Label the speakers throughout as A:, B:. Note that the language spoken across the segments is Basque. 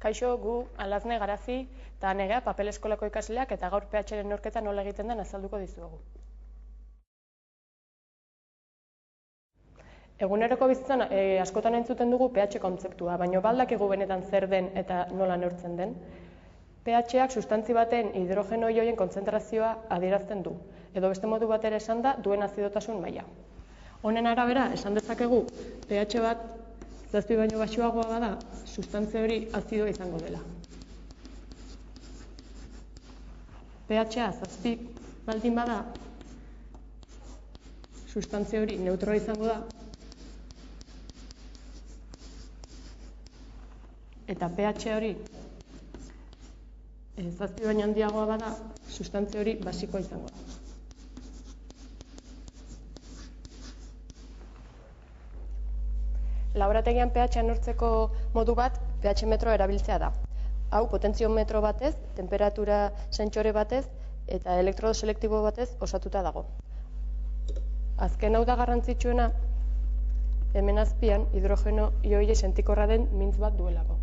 A: Kaixo, gu Alazne Garazi eta Negea Papel Eskolako ikasleak eta gaur pH-ren neurketa nola egiten den azalduko dizuegu. Eguneroko bizitzan askotan entzuten dugu pH kontzeptua, baina baldakigu benetan zer den eta nola neurtzen den. pH-ak sustantzi baten hidrogeno ioien kontzentrazioa adierazten du, edo beste modu batera esanda duen azidotasun maila. Honen arabera, esan dezakegu pH bat 7 baino baxuagoa bada, sustantzia hori azidoa izango dela. pH-a 7 baldin bada, sustantzia hori neutroa izango da. Eta pH hori 7 baino handiagoa bada, sustantzia hori basikoa izango da. Laborategian pH neurtzeko modu bat pH metroa erabiltzea da. Hau potentziometro batez, temperatura sentsore batez eta elektrodo selektibo batez osatuta dago. Azken hau da garrantzitsuena, hemen azpian hidrogeno ioie sentikorra den mintz bat duelako.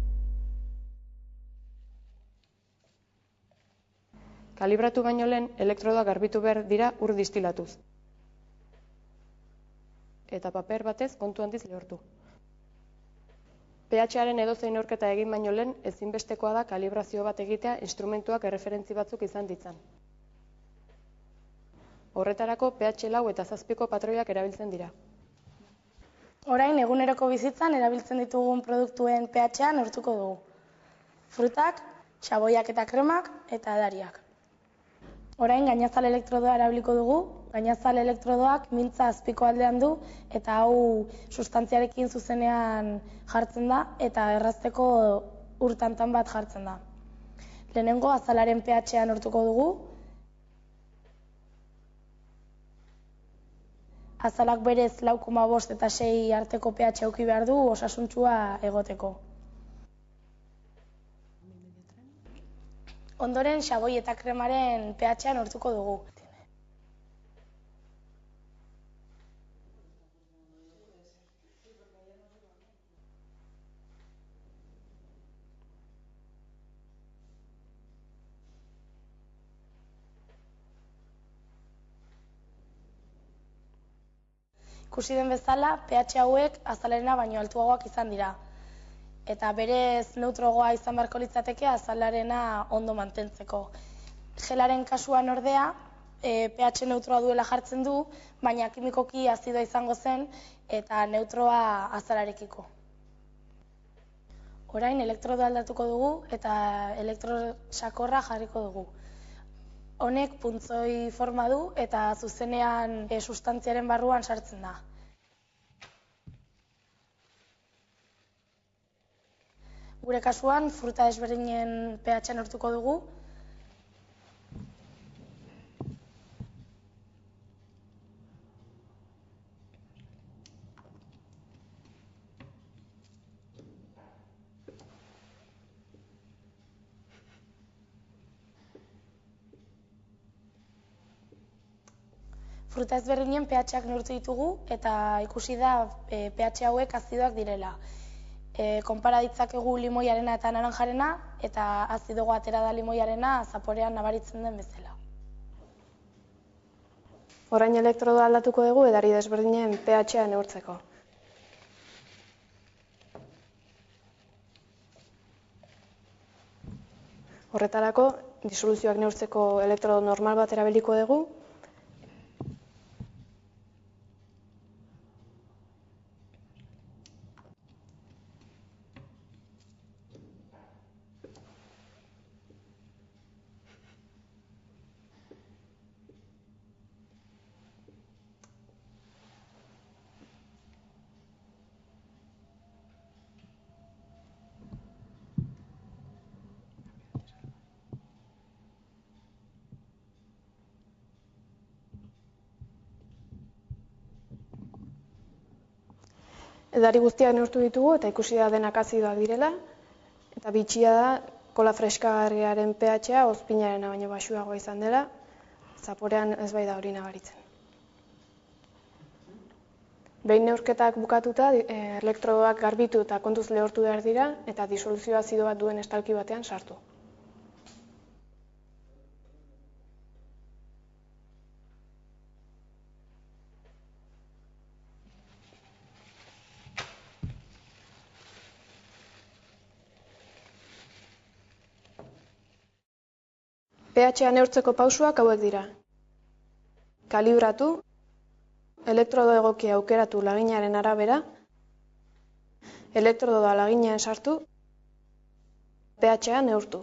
A: Kalibratu baino lehen, elektrodoak garbitu behar dira ur distilatuz. Eta paper batez kontu handiz lehortu. pH-aren edozein neurketa egin baino lehen, ezinbestekoa da kalibrazio bat egitea instrumentuak erreferentzi batzuk izan ditzan. Horretarako pH 4 eta 7ko patroiak erabiltzen dira.
B: Orain, eguneroko bizitzan erabiltzen ditugun produktuen pH-a neurtuko dugu. Frutak, xaboiak eta kremak eta edariak. Orain, gainazal elektrodoa erabiliko dugu. Gainazal elektrodoak mintza azpiko aldean du eta hau sustantziarekin zuzenean jartzen da eta errazteko urtantan bat jartzen da. Lehenengo azalaren pH-a neurtuko dugu. Azalak berez 4,5 eta 6 arteko pH eduki behar du osasuntsua egoteko. Ondoren, xaboi eta kremaren pH-a neurtuko dugu. Ikusi den bezala, pH hauek azalarena baino altuagoak izan dira. Eta berez neutroagoa izan beharko litzateke azalarena ondo mantentzeko. Gelaren kasuan ordea, pH neutroa duela jartzen du, baina kimikoki azidoa izango zen eta neutroa azalarekiko. Orain elektrodoa aldatuko dugu eta elektrodo sakorra jarriko dugu. Honek puntzoi forma du eta zuzenean sustantziaren barruan sartzen da. Gure kasuan, fruta desberdinen pH-a neurtuko dugu. Fruta ezberdinen pH-ak neurtu ditugu eta ikusi da pH hauek azidoak direla. Konpara ditzakegu limoiarena eta naranjarena eta azidoa atera da limoiarena zaporean nabaritzen den bezala.
A: Orain elektrodoa aldatuko dugu edari desberdinen pH-a neurtzeko. Horretarako, disoluzioak neurtzeko elektrodo normal bat erabiliko dugu. Edari guztiak neurtu ditugu eta ikusi da denak azidoak direla. Eta bitxia da, kola freskagarriaren pH-a ozpinarena baino baxuagoa izan dela, zaporean ez bai da hori nabaritzen.
C: Behin neurketak bukatuta, elektrodoak garbitu eta kontuz lehortu behar dira eta disoluzio azido bat duen estalki batean sartu. pH-a neurtzeko pausuak hauek dira. Kalibratu, elektrodo egokia aukeratu laginaren arabera, elektrodoa laginean sartu, pH-a neurtu.